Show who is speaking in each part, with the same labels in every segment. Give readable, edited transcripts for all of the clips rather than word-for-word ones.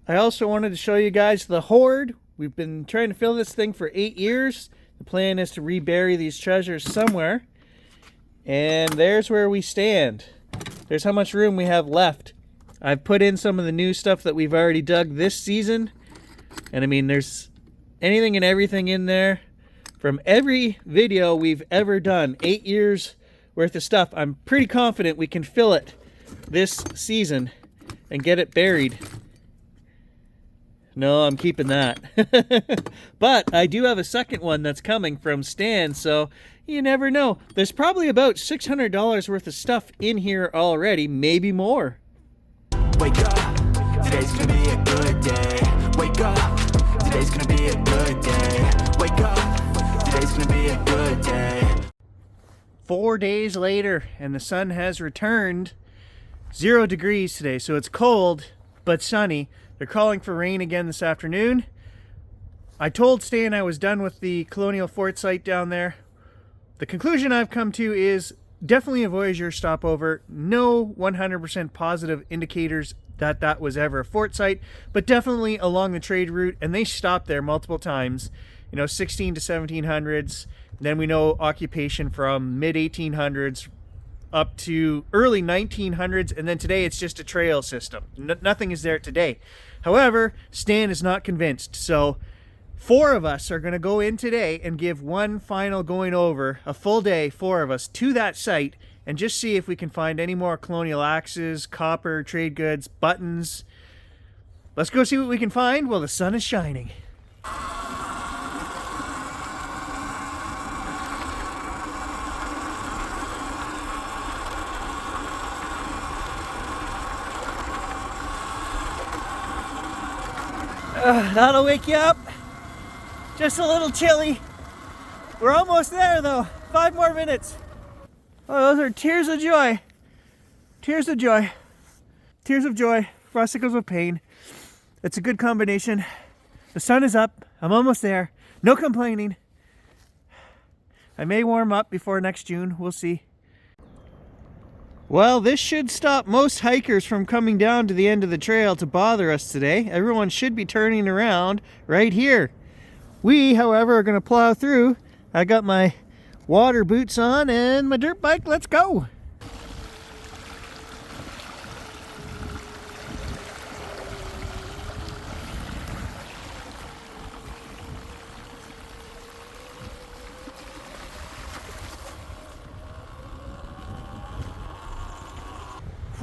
Speaker 1: I also wanted to show you guys the hoard. We've been trying to fill this thing for 8 years. The plan is to rebury these treasures somewhere. And there's where we stand. There's how much room we have left. I've put in some of the new stuff that we've already dug this season. And I mean, there's anything and everything in there from every video we've ever done. 8 years worth of stuff. I'm pretty confident we can fill it this season and get it buried. No, I'm keeping that. But I do have a second one that's coming from Stan, so you never know. There's probably about $600 worth of stuff in here already, maybe more.
Speaker 2: Wake up, today's gonna be a good day. Wake up, today's gonna be a good day. Wake up, today's gonna be a good day.
Speaker 1: 4 days later, and the sun has returned. 0 degrees today, so it's cold, but sunny. They're calling for rain again this afternoon. I told Stan I was done with the Colonial Fort site down there. The conclusion I've come to is definitely a Voyager stopover. No 100% positive indicators that that was ever a fort site, but definitely along the trade route, and they stopped there multiple times. You know, 16 to 1700s. Then we know occupation from mid-1800s up to early 1900s, and then today it's just a trail system. Nothing is there today. However, Stan is not convinced, so 4 of us are going to go in today and give one final going over, a full day, 4 of us, to that site and just see if we can find any more colonial axes, copper, trade goods, buttons. Let's go see what we can find while the sun is shining. That'll wake you up. Just a little chilly. We're almost there though. 5 more minutes. Oh, those are tears of joy. Tears of joy. Tears of joy. Frosticles of pain. It's a good combination. The sun is up. I'm almost there. No complaining. I may warm up before next June. We'll see. Well, this should stop most hikers from coming down to the end of the trail to bother us today. Everyone should be turning around right here. We, however, are going to plow through. I got my water boots on and my dirt bike. Let's go.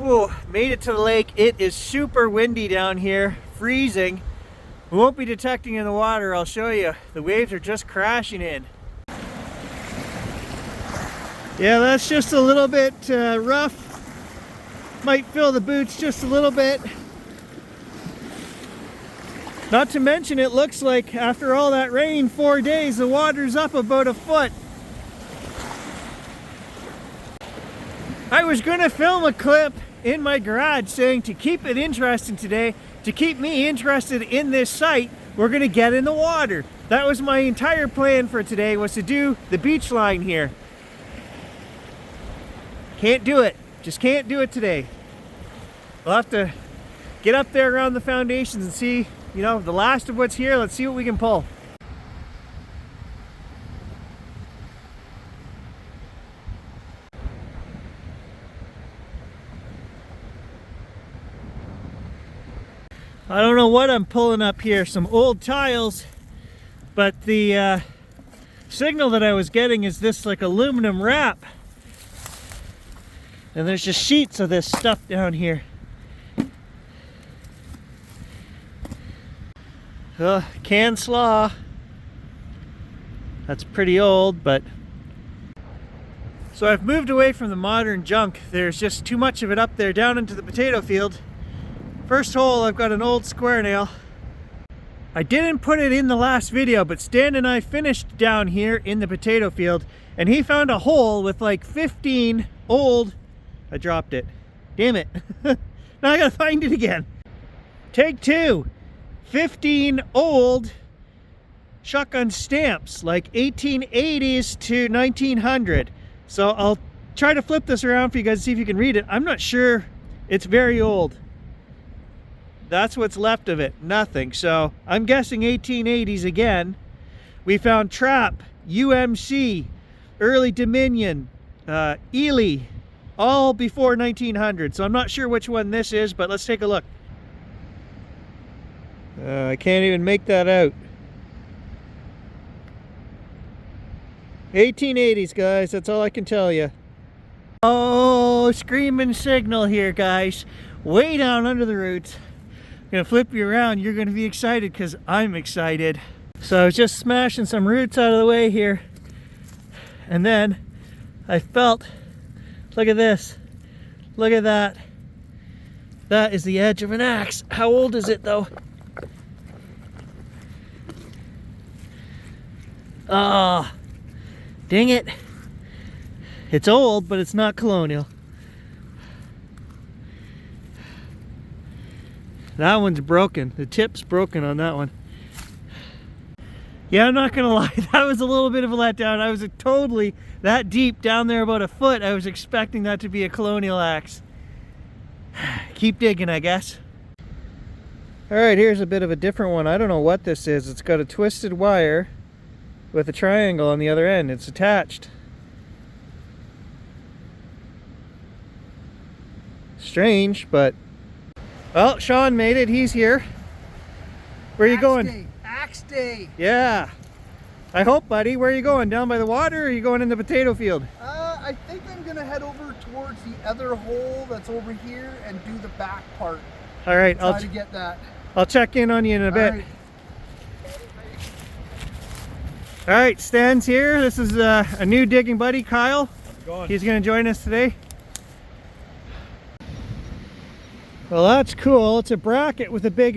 Speaker 1: Whew, made it to the lake. It is super windy down here, freezing. We won't be detecting in the water, I'll show you. The waves are just crashing in. Yeah, that's just a little bit rough. Might fill the boots just a little bit. Not to mention, it looks like after all that rain, 4 days, the water's up about a foot. I was gonna film a clip in my garage saying to keep it interesting today, to keep me interested in this site, we're gonna get in the water. That was my entire plan for today, was to do the beach line here. Can't do it. Just can't do it today. We'll have to get up there around the foundations and see, you know, the last of what's here. Let's see what we can pull. I don't know what I'm pulling up here, some old tiles, but the signal that I was getting is this like aluminum wrap. And there's just sheets of this stuff down here. Can slaw. That's pretty old, but... So I've moved away from the modern junk. There's just too much of it up there down into the potato field. First hole, I've got an old square nail. I didn't put it in the last video, but Stan and I finished down here in the potato field, and he found a hole with like 15 old... I dropped it. Damn it. Now I gotta find it again. Take 2. 15 old shotgun stamps, like 1880s to 1900. So I'll try to flip this around for you guys to see if you can read it. I'm not sure. It's very old. That's what's left of it. Nothing. So I'm guessing 1880s again. We found trap, UMC, early Dominion, Ely, all before 1900. So I'm not sure which one this is, but let's take a look. I can't even make that out. 1880s, guys. That's all I can tell you. Oh, screaming signal here, guys. Way down under the roots. I'm gonna flip you around. You're gonna be excited because I'm excited. So I was just smashing some roots out of the way here, and then I felt, look at this, look at that. That is the edge of an axe. How old is it though? Ah, oh, dang it. It's old, but it's not colonial. That one's broken. The tip's broken on that one. Yeah, I'm not gonna lie, that was a little bit of a letdown. I was totally that deep down there, about a foot. I was expecting that to be a colonial axe. Keep digging, I guess. All right, here's a bit of a different one. I don't know what this is. It's got a twisted wire with a triangle on the other end. It's attached. Strange, but well, Sean made it. He's here. Where are you going?
Speaker 3: Axe day.
Speaker 1: Yeah. I hope, buddy. Where are you going? Down by the water, or are you going in the potato field?
Speaker 3: I think I'm gonna head over towards the other hole that's over here and do the back part.
Speaker 1: All right,
Speaker 3: Try to get that.
Speaker 1: I'll check in on you in a bit.
Speaker 3: Right.
Speaker 1: All right, Stan's here. This is a new digging buddy, Kyle.
Speaker 4: How's it going?
Speaker 1: He's going to join us today. Well, that's cool. It's a bracket with a big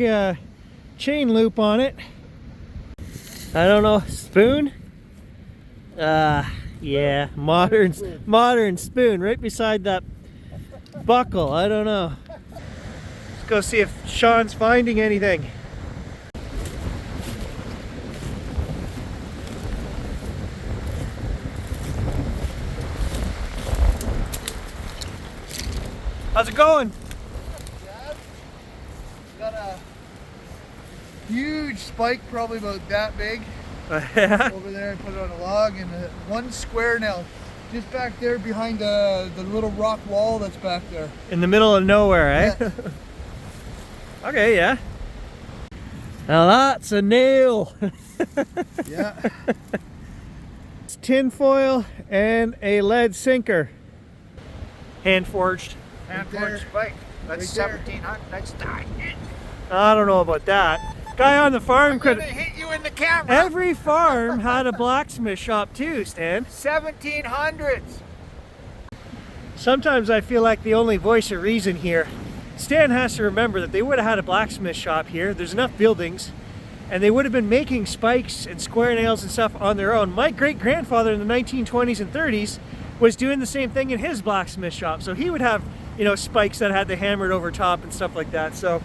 Speaker 1: chain loop on it. I don't know, spoon? Yeah, modern spoon right beside that buckle. I don't know. Let's go see if Sean's finding anything. How's it going?
Speaker 3: Got a huge spike, probably about that big,
Speaker 1: Yeah.
Speaker 3: over there. I put it on a log, and one square nail just back there behind the little rock wall that's back there.
Speaker 1: In the middle of nowhere, eh?
Speaker 3: Yeah.
Speaker 1: Okay, yeah. Now that's a nail.
Speaker 3: Yeah.
Speaker 1: It's tin foil and a lead sinker. Hand forged.
Speaker 3: Hand forged spike.
Speaker 4: That's
Speaker 3: Right there.
Speaker 4: 1700. That's dying.
Speaker 1: I don't know about that. Guy on the farm could.
Speaker 4: Gonna hit you in the camera.
Speaker 1: Every farm had a blacksmith shop too, Stan.
Speaker 4: 1700s.
Speaker 1: Sometimes I feel like the only voice of reason here. Stan has to remember that they would have had a blacksmith shop here. There's enough buildings, and they would have been making spikes and square nails and stuff on their own. My great-grandfather in the 1920s and 30s was doing the same thing in his blacksmith shop. So he would have, you know, spikes that had the hammered over top and stuff like that. So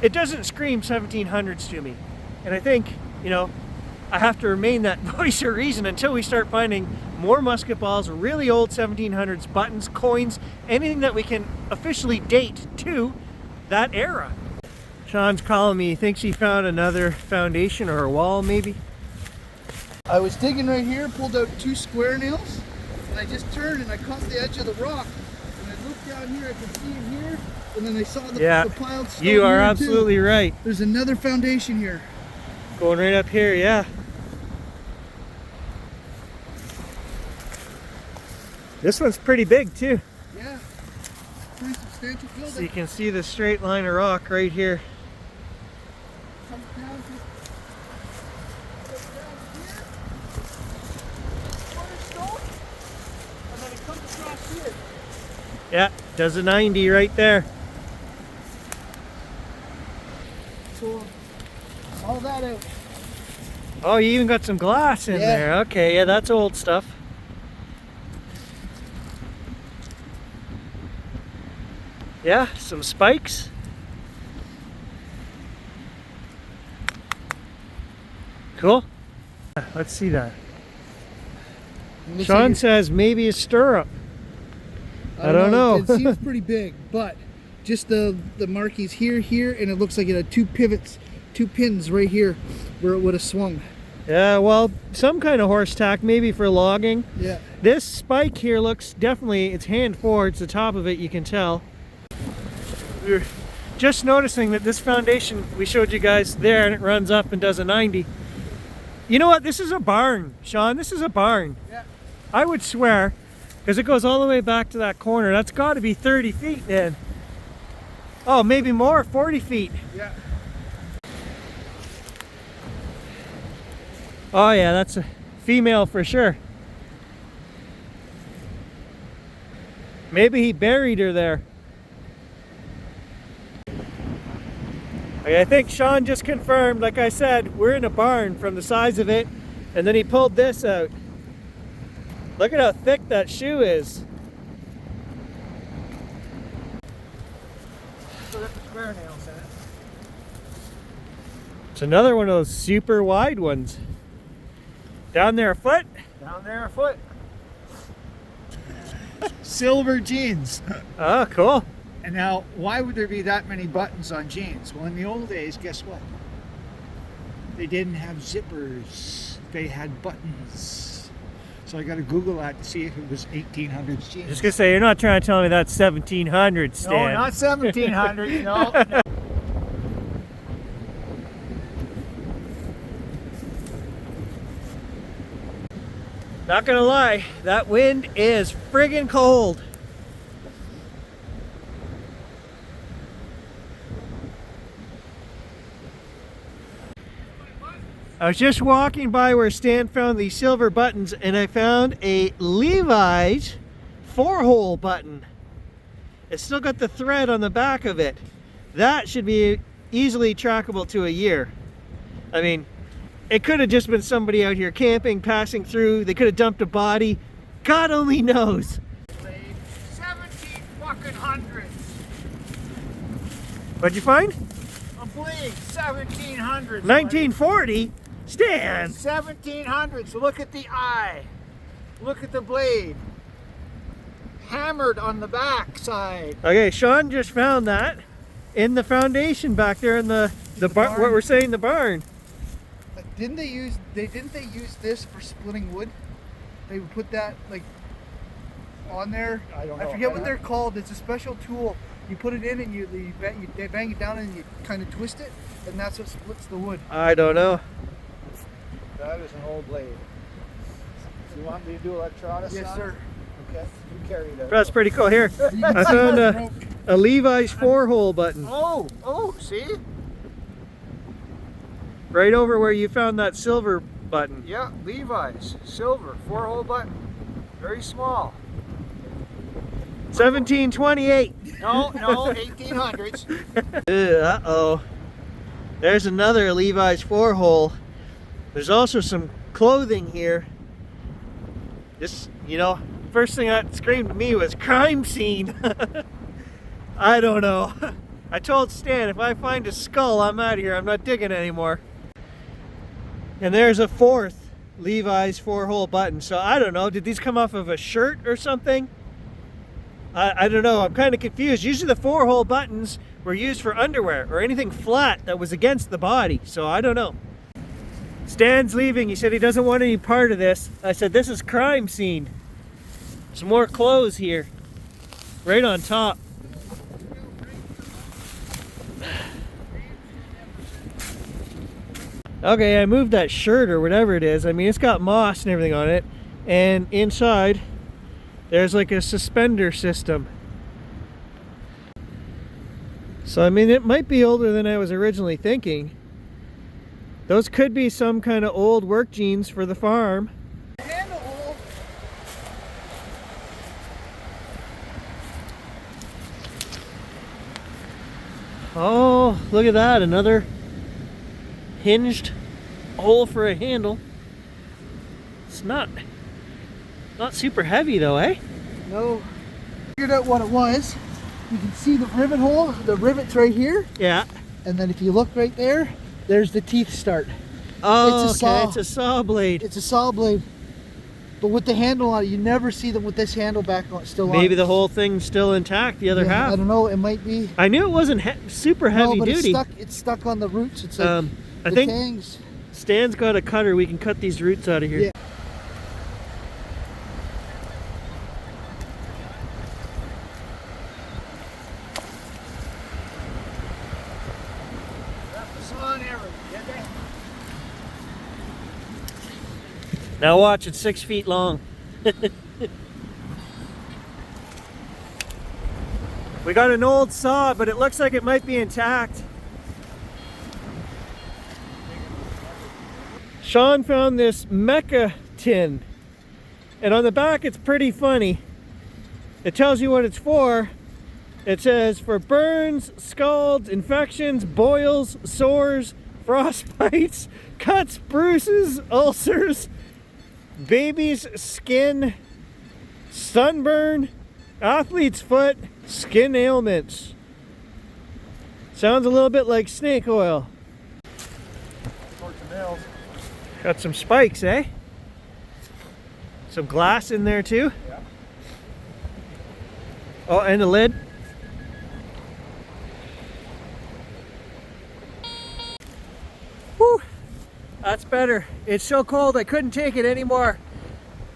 Speaker 1: it doesn't scream 1700s to me. And I think, you know, I have to remain that voice of reason until we start finding more musket balls, really old 1700s, buttons, coins, anything that we can officially date to that era. Sean's calling me. He thinks he found another foundation or a wall, maybe.
Speaker 3: I was digging right here, pulled out two square nails, and I just turned and I caught the edge of the rock. And I looked down here, I could see him here, and then I saw the piled stone.
Speaker 1: You are
Speaker 3: here,
Speaker 1: absolutely
Speaker 3: too.
Speaker 1: right.
Speaker 3: There's another foundation here.
Speaker 1: Going right up here, yeah. This one's pretty big too.
Speaker 3: Yeah, pretty substantial building.
Speaker 1: So you can see the straight line of rock right here.
Speaker 3: Comes down to, goes down here, cornerstone, and then it comes across here.
Speaker 1: Yeah, does a 90 right there.
Speaker 3: So, all that out.
Speaker 1: Oh, you even got some glass in
Speaker 3: Yeah.
Speaker 1: there. Okay, yeah, that's old stuff. Yeah, some spikes. Cool. Let's see that. Sean says maybe a stirrup. I don't know.
Speaker 3: It seems pretty big, but just the markings here, and it looks like it had two pivots, two pins right here where it would have swung.
Speaker 1: Yeah, well, some kind of horse tack, maybe for logging.
Speaker 3: Yeah.
Speaker 1: This spike here looks definitely, it's hand forged, the top of it you can tell. We're just noticing that this foundation we showed you guys there, and it runs up and does a 90. You know what, this is a barn, Sean, this is a barn.
Speaker 3: Yeah.
Speaker 1: I would swear, because it goes all the way back to that corner, that's got to be 30 feet then. Oh, maybe more, 40 feet.
Speaker 3: Yeah.
Speaker 1: Oh yeah, that's a female for sure. Maybe he buried her there. Okay, I think Sean just confirmed, like I said, we're in a barn from the size of it, and then he pulled this out. Look at how thick that shoe is.
Speaker 4: So that's the square nails in it.
Speaker 1: It's another one of those super wide ones. Down there a foot?
Speaker 4: Down there a foot. Silver jeans.
Speaker 1: Oh, cool.
Speaker 4: And now, why would there be that many buttons on jeans? Well, in the old days, guess what? They didn't have zippers. They had buttons. So I got to Google that to see if it was 1800s jeans.
Speaker 1: Just gonna say, you're not trying to tell me that's 1700,
Speaker 4: No,
Speaker 1: Stan.
Speaker 4: not 1700. No.
Speaker 1: Not gonna lie, that wind is friggin' cold. I was just walking by where Stan found these silver buttons, and I found a Levi's 4-hole button. It's still got the thread on the back of it. That should be easily trackable to a year. I mean, it could have just been somebody out here camping, passing through. They could have dumped a body. God only knows.
Speaker 4: 17 fucking hundreds.
Speaker 1: What'd you find?
Speaker 4: A blade, 1700s.
Speaker 1: 1940? Stan!
Speaker 4: 1700s. Look at the eye. Look at the blade. Hammered on the back side.
Speaker 1: Okay, Sean just found that in the foundation back there in the barn. What we're saying, the barn.
Speaker 3: Didn't they use this for splitting wood? They would put that like on there.
Speaker 4: I don't know.
Speaker 3: I forget what they're called. It's a special tool. You put it in and you bang it down and you kind of twist it, and that's what splits the wood.
Speaker 1: I don't know.
Speaker 4: That is an old blade. You want me to do electronics?
Speaker 3: Yes,
Speaker 4: on
Speaker 3: sir.
Speaker 4: it? Okay, you carry that.
Speaker 1: That's pretty cool. Here, I found a Levi's 4-hole button
Speaker 4: Oh, see?
Speaker 1: right over where you found that silver button.
Speaker 4: Yeah, Levi's, silver, 4-hole button. Very small.
Speaker 1: 1728.
Speaker 4: No, 1800s.
Speaker 1: Uh-oh. There's another Levi's 4-hole. There's also some clothing here. This, you know, first thing that screamed to me was crime scene. I don't know. I told Stan, if I find a skull, I'm out of here. I'm not digging anymore. And there's a 4th Levi's 4-hole button. So I don't know, did these come off of a shirt or something? I don't know, I'm kind of confused. Usually the 4-hole buttons were used for underwear or anything flat that was against the body. So I don't know. Stan's leaving. He said he doesn't want any part of this. I said, this is crime scene. Some more clothes here. Right on top. Okay, I moved that shirt or whatever it is. I mean, it's got moss and everything on it. And inside, there's like a suspender system. So, I mean, it might be older than I was originally thinking. Those could be some kind of old work jeans for the farm. Oh, look at that, another hinged hole for a handle. It's not super heavy though, eh?
Speaker 3: No. Figured out what it was. You can see the rivet hole, the rivets right here.
Speaker 1: Yeah.
Speaker 3: And then if you look right there, there's the teeth start.
Speaker 1: Oh,
Speaker 3: It's a saw.
Speaker 1: okay, it's a saw blade.
Speaker 3: It's a saw blade. But with the handle on it, you never see them with this handle back on, still on.
Speaker 1: Maybe the whole thing's still intact, the other half.
Speaker 3: I don't know, it might be.
Speaker 1: I knew it wasn't super heavy
Speaker 3: no, but
Speaker 1: duty.
Speaker 3: It's stuck on the roots. It's like
Speaker 1: I
Speaker 3: the
Speaker 1: think
Speaker 3: tangs.
Speaker 1: Stan's got a cutter. We can cut these roots out of here.
Speaker 3: Yeah.
Speaker 1: Now watch, it's 6 feet long. We got an old saw, but it looks like it might be intact. Sean found this Mecca tin, and on the back it's pretty funny. It tells you what it's for. It says for burns, scalds, infections, boils, sores, frostbites, cuts, bruises, ulcers, baby's skin, sunburn, athlete's foot, skin ailments. Sounds a little bit like snake oil. Got some spikes, eh? Some glass in there too.
Speaker 4: Yeah.
Speaker 1: Oh, and a lid. Whew, that's better. It's so cold I couldn't take it anymore.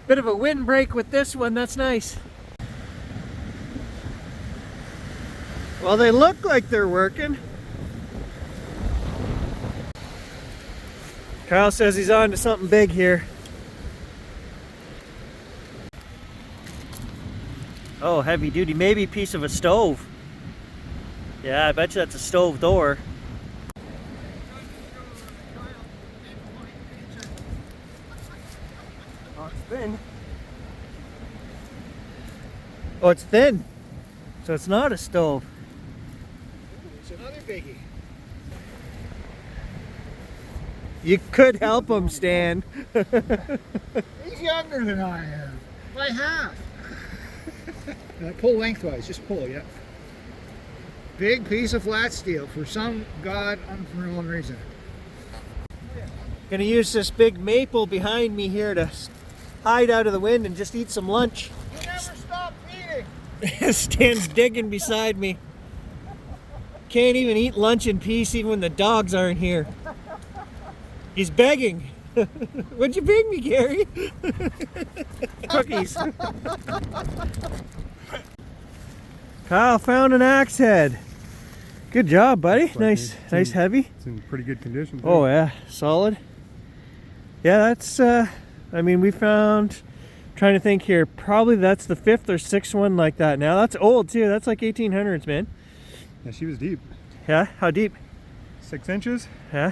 Speaker 1: Bit of a windbreak with this one, that's nice. Well, they look like they're working. Kyle says he's on to something big here. Oh, heavy duty, maybe a piece of a stove. Yeah, I bet you that's a stove door. Oh, it's thin. Oh, it's thin. So it's not a stove.
Speaker 4: It's another biggie.
Speaker 1: You could help him, Stan.
Speaker 4: He's younger than I am. By half. Pull lengthwise, just pull, yeah. Big piece of flat steel for some god unknown reason.
Speaker 1: Gonna use this big maple behind me here to hide out of the wind and just eat some lunch.
Speaker 4: You never stop eating.
Speaker 1: Stan's digging beside me. Can't even eat lunch in peace even when the dogs aren't here. He's begging. What'd you bring me, Gary? Cookies. Kyle found an axe head. Good job, buddy. Nice heavy.
Speaker 5: It's in pretty good condition.
Speaker 1: Oh yeah, solid. Yeah, that's I mean, we found, trying to think here, probably that's the 5th or 6th one like that now. That's old too. That's like 1800s, man.
Speaker 5: Yeah, she was deep.
Speaker 1: Yeah, how deep?
Speaker 5: 6 inches.
Speaker 1: Yeah.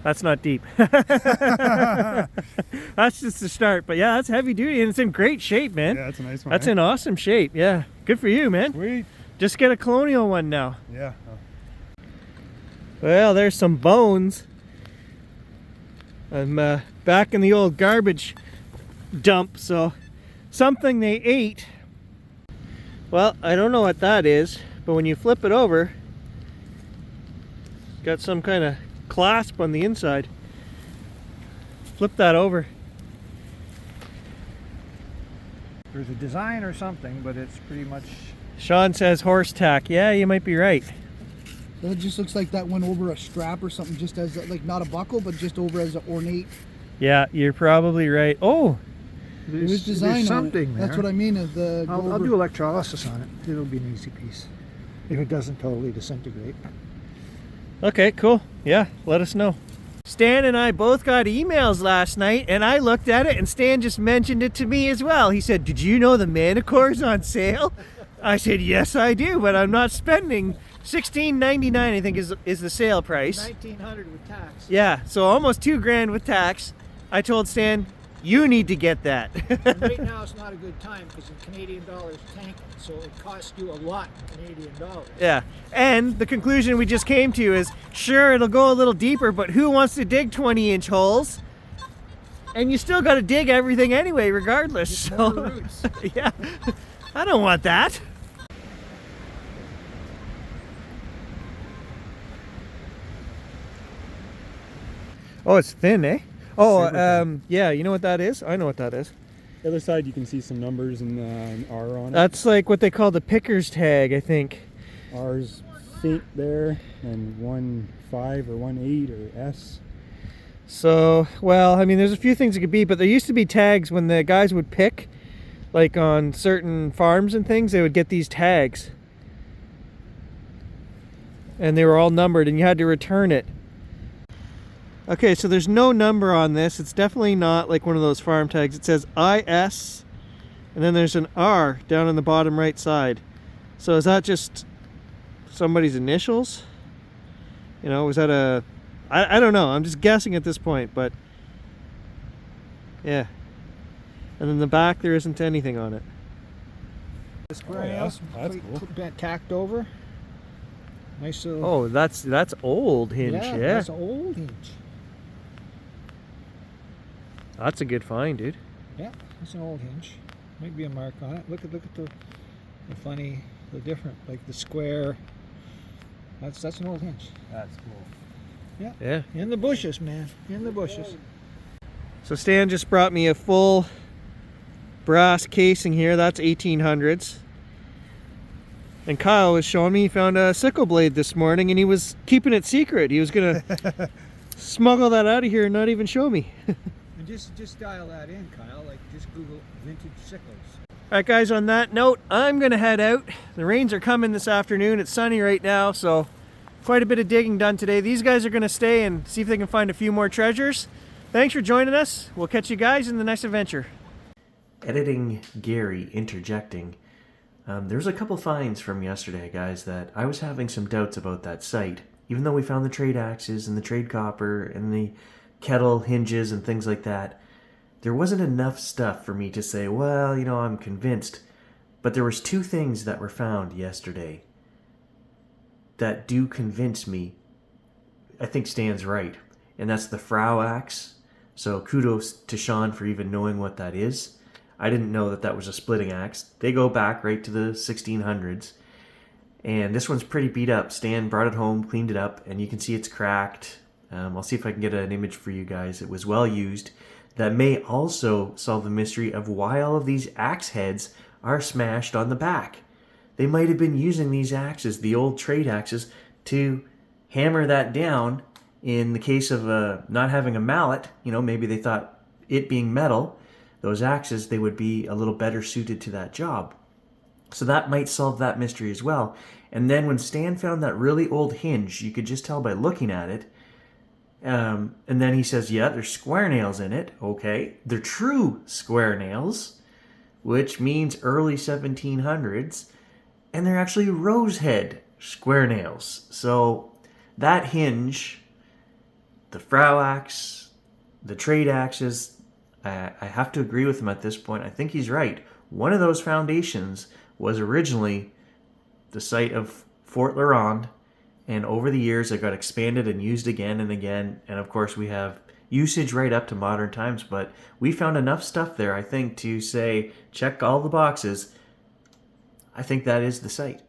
Speaker 1: That's not deep. That's just the start. But yeah, that's heavy duty and it's in great shape, man.
Speaker 5: Yeah, that's a nice one.
Speaker 1: That's in awesome shape. Yeah. Good for you, man.
Speaker 5: Sweet.
Speaker 1: Just get a colonial one now.
Speaker 5: Yeah.
Speaker 1: Well, there's some bones. I'm back in the old garbage dump, so something they ate. Well, I don't know what that is, but when you flip it over, got some kind of clasp on the inside. Flip that over.
Speaker 4: There's a design or something, but it's pretty much...
Speaker 1: Sean says horse tack. Yeah, you might be right.
Speaker 3: That just looks like that went over a strap or something, just as like not a buckle, but just over as an ornate.
Speaker 1: Yeah, you're probably right. Oh,
Speaker 3: It was designed on it. That's what I mean.
Speaker 4: I'll do electrolysis on it. It'll be an easy piece. If it doesn't totally disintegrate.
Speaker 1: okay, cool. Yeah, let us know. Stan and I both got emails last night, and I looked at it, and Stan just mentioned it to me as well. He said, "Did you know the Manicore's on sale?" I said, "Yes, I do, but I'm not spending $16.99. I think is the sale price."
Speaker 4: $1,900 with tax.
Speaker 1: Yeah, so almost $2,000 with tax. I told Stan, "You need to get that."
Speaker 4: And right now it's not a good time because the Canadian dollar is tanking, so it costs you a lot in Canadian dollars.
Speaker 1: Yeah, and the conclusion we just came to is, sure, it'll go a little deeper, but who wants to dig 20-inch holes? And you still got to dig everything anyway, regardless.
Speaker 4: Just
Speaker 1: So,
Speaker 4: more roots.
Speaker 1: yeah, I don't want that. Oh, it's thin, eh? Oh,
Speaker 5: Saber tag.
Speaker 1: yeah, you know what that is? I know what that is.
Speaker 5: The other side, you can see some numbers and an R on it.
Speaker 1: That's like what they call the picker's tag, I think.
Speaker 5: R's faint there, and 1.5 or 1.8 or S.
Speaker 1: So, well, I mean, there's a few things it could be, but there used to be tags when the guys would pick, like on certain farms and things, they would get these tags. And they were all numbered, and you had to return it. Okay, so there's no number on this. It's definitely not like one of those farm tags. It says IS, and then there's an R down on the bottom right side. So is that just somebody's initials? You know, was that a... I don't know. I'm just guessing at this point, but... Yeah. And then the back, there isn't anything on it.
Speaker 4: The square
Speaker 5: Oh, yeah,
Speaker 4: nails,
Speaker 5: that's cool.
Speaker 4: tacked over. Nice little.
Speaker 1: Oh, that's old hinge, yeah.
Speaker 4: That's an old hinge.
Speaker 1: That's a good find, dude.
Speaker 4: Yeah, it's an old hinge. Might be a mark on it. Look at the funny, the different, like the square. That's an old hinge.
Speaker 5: That's cool.
Speaker 1: Yeah.
Speaker 4: In the bushes, man. In the bushes.
Speaker 1: So Stan just brought me a full brass casing here. That's 1800s. And Kyle was showing me he found a sickle blade this morning, and he was keeping it secret. He was gonna smuggle that out of here and not even show me.
Speaker 4: And just dial that in, Kyle. Like just Google vintage sickles.
Speaker 1: Alright guys, on that note, I'm gonna head out. The rains are coming this afternoon. It's sunny right now, so quite a bit of digging done today. These guys are gonna stay and see if they can find a few more treasures. Thanks for joining us. We'll catch you guys in the next adventure. Editing Gary interjecting. There's a couple finds from yesterday, guys, that I was having some doubts about that site. Even though we found the trade axes and the trade copper and the kettle hinges and things like that, there wasn't enough stuff for me to say, well, you know, I'm convinced. But there was two things that were found yesterday that do convince me, I think Stan's right. And that's the Frau axe. So kudos to Sean for even knowing what that is. I didn't know that that was a splitting axe. They go back right to the 1600s. And this one's pretty beat up. Stan brought it home, cleaned it up, and you can see it's cracked. I'll see if I can get an image for you guys. It was well used. That may also solve the mystery of why all of these axe heads are smashed on the back. They might have been using these axes, the old trade axes, to hammer that down. In the case of not having a mallet, you know, maybe they thought it being metal, those axes, they would be a little better suited to that job. So that might solve that mystery as well. And then when Stan found that really old hinge, you could just tell by looking at it. And then he says, yeah, there's square nails in it. Okay, they're true square nails, which means early 1700s. And they're actually rosehead square nails. So that hinge, the Frau axe, the trade axes, I have to agree with him at this point. I think he's right. One of those foundations was originally the site of Fort Laronde, and over the years it got expanded and used again and again, and of course we have usage right up to modern times, but we found enough stuff there, I think, to say, check all the boxes. I think that is the site.